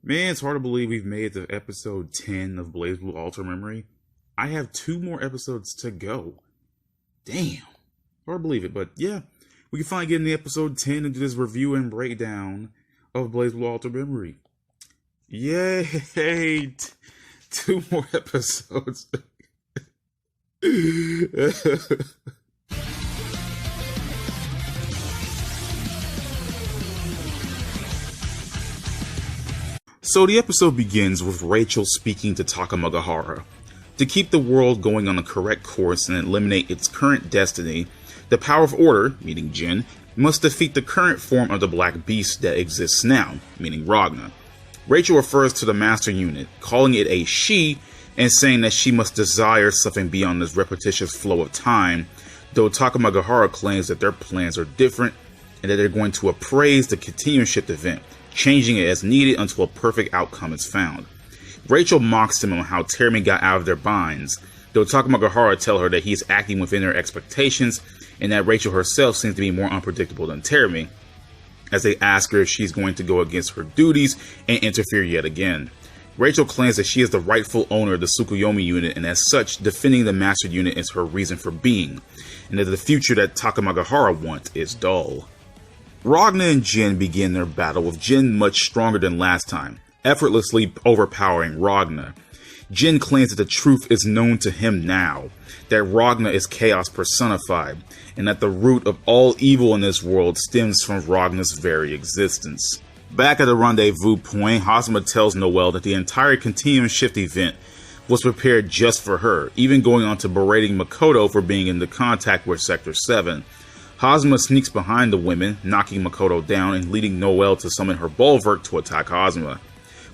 Man, it's hard to believe we've made it to episode 10 of BlazBlue Alter Memory. I have 2 more episodes to go. Damn. Hard to believe it, but yeah. We can finally get into episode 10 and do this review and breakdown of BlazBlue Alter Memory. Yay! 2 more episodes. So the episode begins with Rachel speaking to Takamagahara. To keep the world going on the correct course and eliminate its current destiny, the Power of Order, meaning Jin, must defeat the current form of the Black Beast that exists now, meaning Ragna. Rachel refers to the Master Unit, calling it a she, and saying that she must desire something beyond this repetitious flow of time, though Takamagahara claims that their plans are different and that they're going to appraise the Continuum Shift event, changing it as needed until a perfect outcome is found. Rachel mocks him on how Terumi got out of their binds, though Takamagahara tells her that he is acting within her expectations and that Rachel herself seems to be more unpredictable than Terumi, as they ask her if she's going to go against her duties and interfere yet again. Rachel claims that she is the rightful owner of the Tsukuyomi unit, and as such, defending the Master Unit is her reason for being, and that the future that Takamagahara wants is dull. Ragna and Jin begin their battle, with Jin much stronger than last time, effortlessly overpowering Ragna. Jin claims that the truth is known to him now, that Ragna is chaos personified, and that the root of all evil in this world stems from Ragna's very existence. Back at the rendezvous point, Hazama tells Noelle that the entire Continuum Shift event was prepared just for her, even going on to berating Makoto for being in the contact with Sector 7. Hazama sneaks behind the women, knocking Makoto down and leading Noelle to summon her Bulwark to attack Hazama.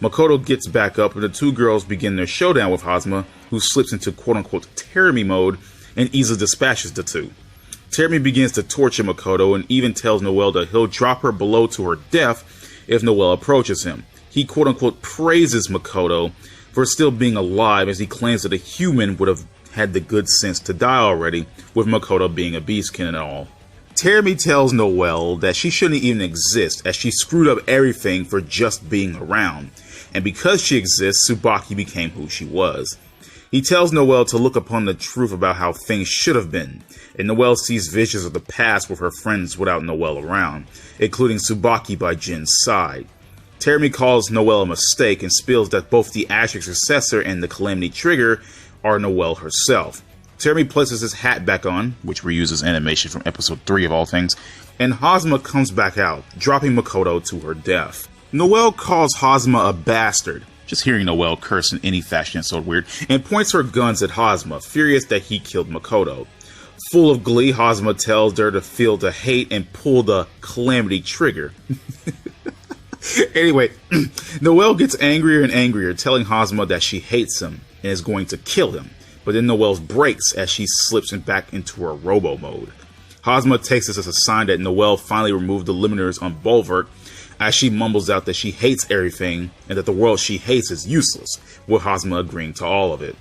Makoto gets back up and the 2 girls begin their showdown with Hazama, who slips into quote-unquote Terumi mode and easily dispatches the 2. Terumi begins to torture Makoto and even tells Noelle that he'll drop her below to her death if Noelle approaches him. He quote-unquote praises Makoto for still being alive, as he claims that a human would have had the good sense to die already, with Makoto being a beastkin and all. Terumi tells Noelle that she shouldn't even exist, as she screwed up everything for just being around, and because she exists, Tsubaki became who she was. He tells Noelle to look upon the truth about how things should have been, and Noelle sees visions of the past with her friends without Noelle around, including Tsubaki by Jin's side. Terumi calls Noelle a mistake and spills that both the Asterisk Successor and the Calamity Trigger are Noelle herself. Terumi places his hat back on, which reuses animation from episode 3 of all things, and Hazama comes back out, dropping Makoto to her death. Noelle calls Hazama a bastard, just hearing Noelle curse in any fashion is so weird, and points her guns at Hazama, furious that he killed Makoto. Full of glee, Hazama tells her to feel the hate and pull the Calamity Trigger. Anyway, Noelle gets angrier and angrier, telling Hazama that she hates him and is going to kill him. But then Noelle breaks as she slips back into her robo mode. Hazama takes this as a sign that Noelle finally removed the limiters on Bulwark, as she mumbles out that she hates everything and that the world she hates is useless, with Hazama agreeing to all of it.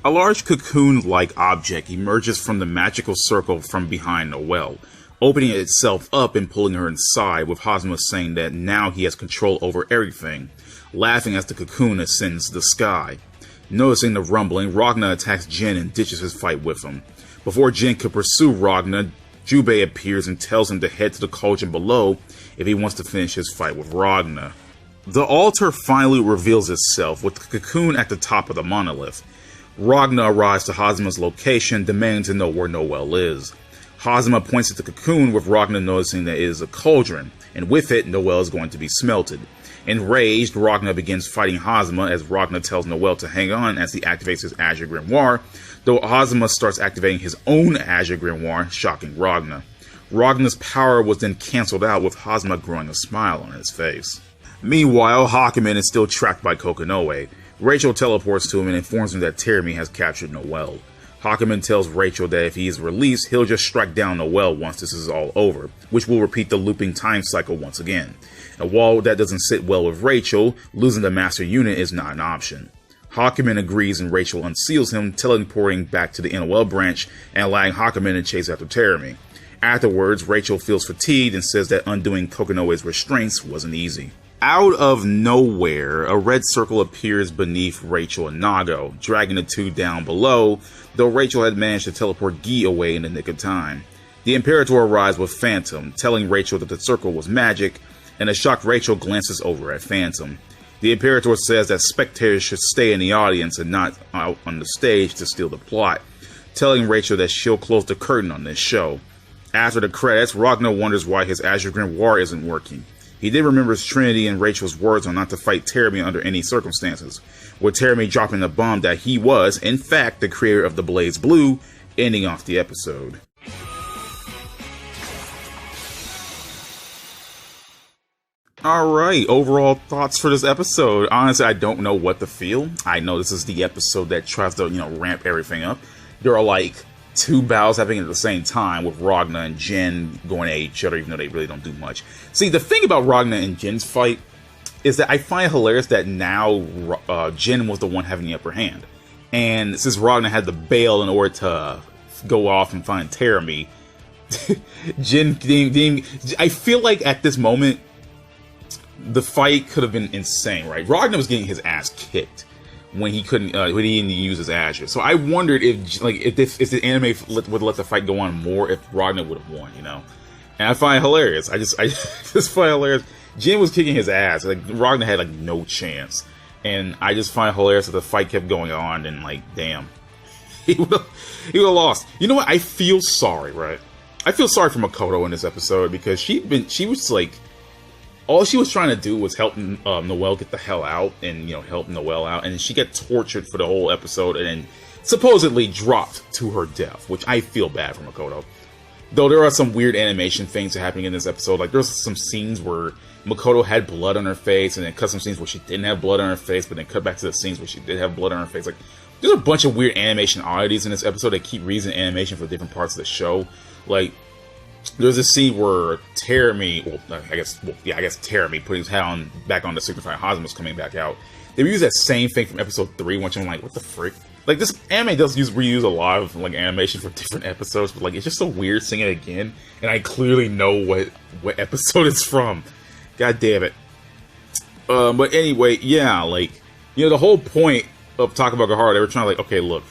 A large cocoon-like object emerges from the magical circle from behind Noelle, opening itself up and pulling her inside, with Hazama saying that now he has control over everything, laughing as the cocoon ascends the sky. Noticing the rumbling, Ragna attacks Jin and ditches his fight with him. Before Jin could pursue Ragna, Jubei appears and tells him to head to the cauldron below if he wants to finish his fight with Ragna. The altar finally reveals itself, with the cocoon at the top of the monolith. Ragna arrives to Hazama's location, demanding to know where Noelle is. Hazama points at the cocoon, with Ragna noticing that it is a cauldron, and with it, Noelle is going to be smelted. Enraged, Ragna begins fighting Hazama, as Ragna tells Noelle to hang on as he activates his Azure Grimoire, though Hazama starts activating his own Azure Grimoire, shocking Ragna. Ragna's power was then cancelled out, with Hazama growing a smile on his face. Meanwhile, Hakumen is still trapped by Kokonoe. Rachel teleports to him and informs him that Terumi has captured Noelle. Hakumen tells Rachel that if he is released, he'll just strike down Noelle once this is all over, which will repeat the looping time cycle once again. And while that doesn't sit well with Rachel, losing the Master Unit is not an option. Hakumen agrees and Rachel unseals him, teleporting back to the NOL branch and allowing Hakumen to chase after Terumi. Afterwards, Rachel feels fatigued and says that undoing Kokonoe's restraints wasn't easy. Out of nowhere, a red circle appears beneath Rachel and Nago, dragging the two down below, though Rachel had managed to teleport Guy away in the nick of time. The Imperator arrives with Phantom, telling Rachel that the circle was magic, and a shocked Rachel glances over at Phantom. The Imperator says that spectators should stay in the audience and not out on the stage to steal the plot, telling Rachel that she'll close the curtain on this show. After the credits, Ragnar wonders why his Azure Grimoire isn't working. He then remembers Trinity and Rachel's words on not to fight Teremy under any circumstances, with Teremy dropping the bomb that he was, in fact, the creator of the BlazBlue, ending off the episode. Alright, overall thoughts for this episode. Honestly, I don't know what to feel. I know this is the episode that tries to, ramp everything up. There are like 2 battles happening at the same time, with Ragnar and Jin going at each other, even though they really don't do much. See, the thing about Ragnar and Jin's fight is that I find it hilarious that now Jin was the one having the upper hand. And since Ragnar had to bail in order to go off and find Teremy, Jin, I feel like at this moment, the fight could have been insane, right? Ragnar was getting his ass kicked when he couldn't, when he didn't use his Azure. So I wondered if the anime would let the fight go on more, if Ragnar would have won, And I find it hilarious. I just find it hilarious. Jin was kicking his ass. Like, Ragnar had like no chance, and I just find it hilarious that the fight kept going on. And like, damn, he would have lost. You know what? I feel sorry, right? I feel sorry for Makoto in this episode, because she was like, all she was trying to do was help Noelle get the hell out, and help Noelle out, and she got tortured for the whole episode, and then supposedly dropped to her death, which I feel bad for Makoto. Though there are some weird animation things happening in this episode, like there's some scenes where Makoto had blood on her face, and then cut some scenes where she didn't have blood on her face, but then cut back to the scenes where she did have blood on her face. Like, there's a bunch of weird animation oddities in this episode that keep reusing animation for different parts of the show. Like, there's a scene where Teremy, I guess Teremy put his hat back on to signify Hazma's coming back out. They reuse that same thing from episode 3, which I'm like, what the frick? Like, this anime does reuse a lot of like animation for different episodes, but like, it's just so weird seeing it again, and I clearly know what episode it's from. God damn it. But anyway, yeah, like, the whole point of Takamaga Heart, they were trying to like, okay, look,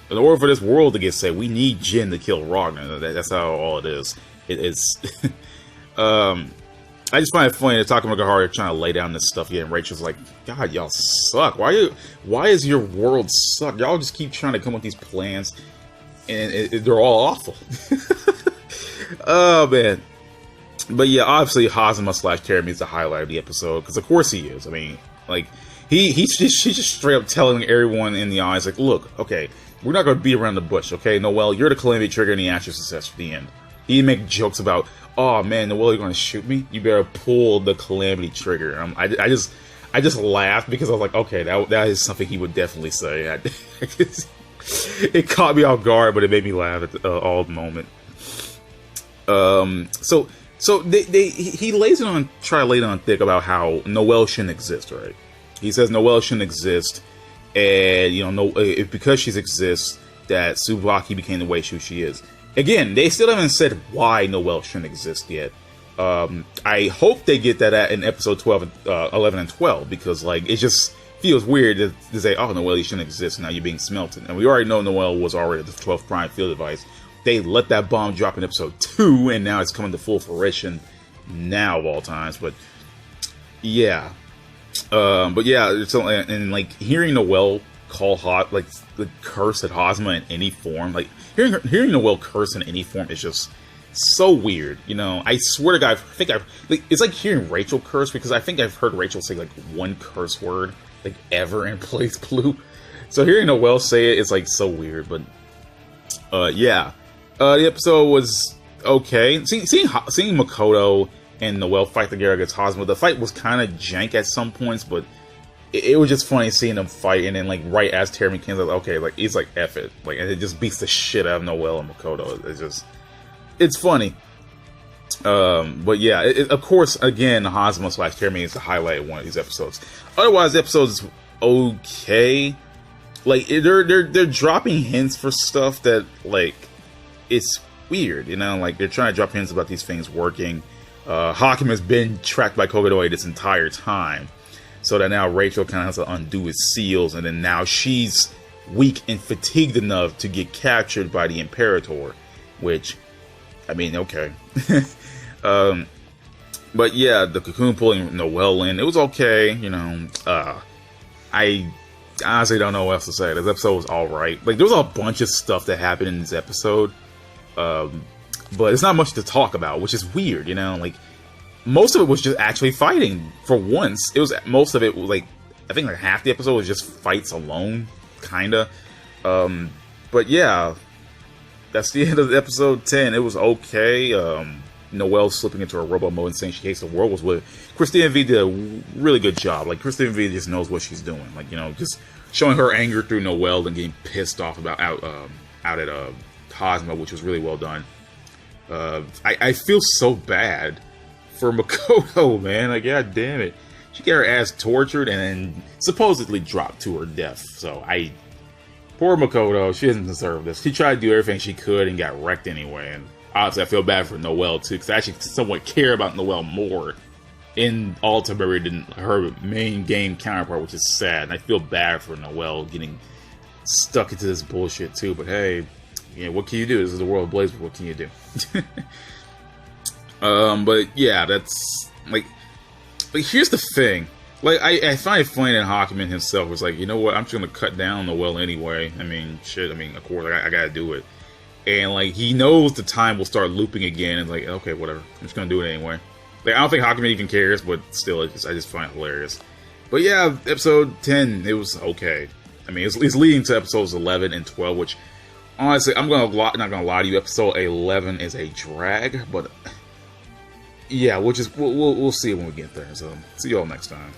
in order for this world to get saved, we need Jin to kill Ragnar. That's how all it is. It's I just find it funny that Takamaga Heart trying to lay down this stuff here, and Rachel's like, God, y'all suck. Why is your world suck? Y'all just keep trying to come up with these plans, and they're all awful. Oh man. But yeah, obviously Hazma / Teremy is the highlight of the episode, because of course he is. I mean, like, she's just straight up telling everyone in the eyes, like, look, okay, we're not going to beat around the bush, okay? Noelle, you're the Calamity Trigger and the actual success for the end. He make jokes about, oh man, Noelle, you're going to shoot me? You better pull the Calamity Trigger. I just laughed, because I was like, okay, that is something he would definitely say. It caught me off guard, but it made me laugh at all the moment. So he lays it on, try to lay it on thick about how Noelle shouldn't exist, right? He says Noelle shouldn't exist, and because she exists, that Tsubaki became the way she is. Again, they still haven't said why Noelle shouldn't exist yet. I hope they get that in episode 11 and 12, because like, it just feels weird to say, oh, Noelle, you shouldn't exist, now you're being smelted. And we already know Noelle was already the 12th prime field device. They let that bomb drop in episode 2, and now it's coming to full fruition now of all times. But yeah, so, and like, hearing Noelle call like the curse at Hazma in any form, like hearing Noelle curse in any form is just so weird. I swear to God, it's like hearing Rachel curse, because I think I've heard Rachel say like one curse word like ever in BlazBlue. So hearing Noelle say it's like so weird. But yeah. The episode was okay. Seeing Makoto and Noelle fight together against Hazma, the fight was kind of jank at some points, but it was just funny seeing them fight. And then, like, right as Teremy came, like, okay, like, he's like, F it. Like, and it just beats the shit out of Noelle and Makoto. It's funny. But yeah, of course, again, Hazma / Teremy is the highlight of one of these episodes. Otherwise, the episode is okay. Like, they're dropping hints for stuff that, like, it's weird, like, they're trying to drop hints about these things working. Hakim has been tracked by Kokodoi this entire time. So that now Rachel kind of has to undo his seals, and then now she's weak and fatigued enough to get captured by the Imperator, which, I mean, okay. But yeah, the Cocoon pulling Noelle in, it was okay, you know. I honestly don't know what else to say. This episode was alright. Like, there was a bunch of stuff that happened in this episode, but it's not much to talk about, which is weird, you know. Like, most of it was just actually fighting. For once, most of it was like, I think like half the episode was just fights alone, kinda. But yeah, that's the end of episode 10. It was okay. Noelle slipping into a robo mode and saying she hates the world was what Christina V did a really good job. Like, Christina V just knows what she's doing. Like, you know, just showing her anger through Noelle and getting pissed off about out at Cosmo, which was really well done. I feel so bad for Makoto, man. Like, god damn it. She got her ass tortured and then supposedly dropped to her death. So, poor Makoto, she doesn't deserve this. She tried to do everything she could and got wrecked anyway. And honestly, I feel bad for Noelle, too, because I actually somewhat care about Noelle more in Ultimate than her main game counterpart, which is sad. And I feel bad for Noelle getting stuck into this bullshit, too. But hey, yeah, what can you do? This is the world of BlazBlue. What can you do? But yeah, that's like here's the thing. Like, I find it funny that Hakuman himself was like, you know what, I'm just gonna cut down Noelle anyway. I mean, shit, I mean, of course, I gotta do it. And like, he knows the time will start looping again, and like, okay, whatever, I'm just gonna do it anyway. Like, I don't think Hakuman even cares, but still, I just find it hilarious. But yeah, episode 10, it was okay. I mean, it's leading to episodes 11 and 12, which, honestly, not gonna lie to you, episode 11 is a drag, but yeah, we'll see when we get there. So, see y'all next time.